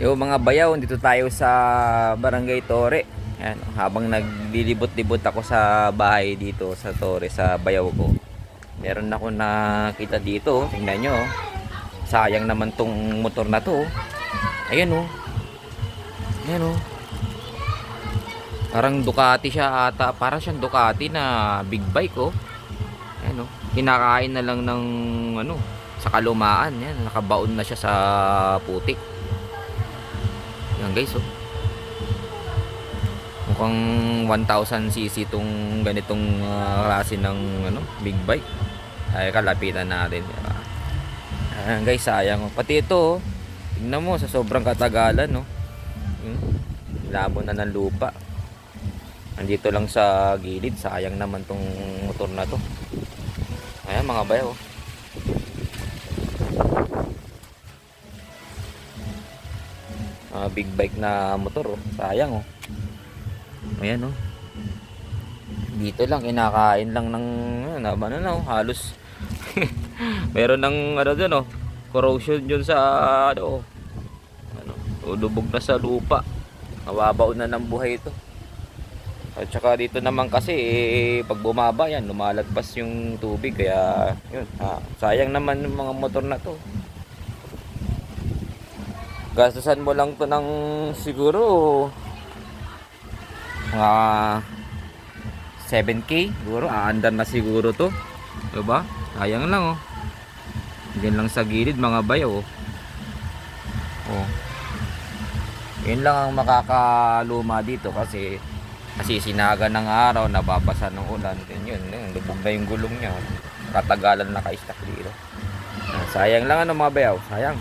Yung mga bayaw, dito tayo sa Barangay Torre. Ayan, habang naglilibot-libot ako sa bahay dito sa Torre, sa bayaw ko. Meron ako nakita dito, tingnan nyo. Sayang naman tong motor na to. Ayan oh. Ayan oh. Parang Ducati siya ata. Parang siyang Ducati na big bike oh. Ayan oh. Kinakain na lang ng ano, sa kalumaan. Ayan, nakabaon na siya sa putik. Yan guys oh. Mukhang 1000cc tong ganitong klase ng ano, big bike. Ay kalapitan natin, diba? Ayan guys, sayang oh. Pati ito oh. Tingnan mo sa sobrang katagalan no. Labo na ng lupa. Andito lang sa gilid, sayang naman tong motor na to. Ayan mga bayaw oh. Big bike na motor oh. Sayang oh. Ayan oh. Dito lang kinakain lang ng ano na oh, halos meron ng ano dun oh, corrosion dun sa ano, lubog na sa lupa. Mababaw na ng buhay ito. At saka dito naman kasi pag bumaba yan, lumalagpas yung tubig, kaya yun, sayang naman yung mga motor na to. Gastusan mo lang to ng siguro mga 7K siguro, aandar na siguro to, diba? Sayang lang oh. Diyan lang sa gilid mga bayaw oh. Oh. Yun lang ang makakaluma dito kasi sinaga ng araw, nababasa ng ulan. Yun, lubog na yung gulong niya. Katagalan naka-stack dito. Sayang lang ano mga bayaw, sayang.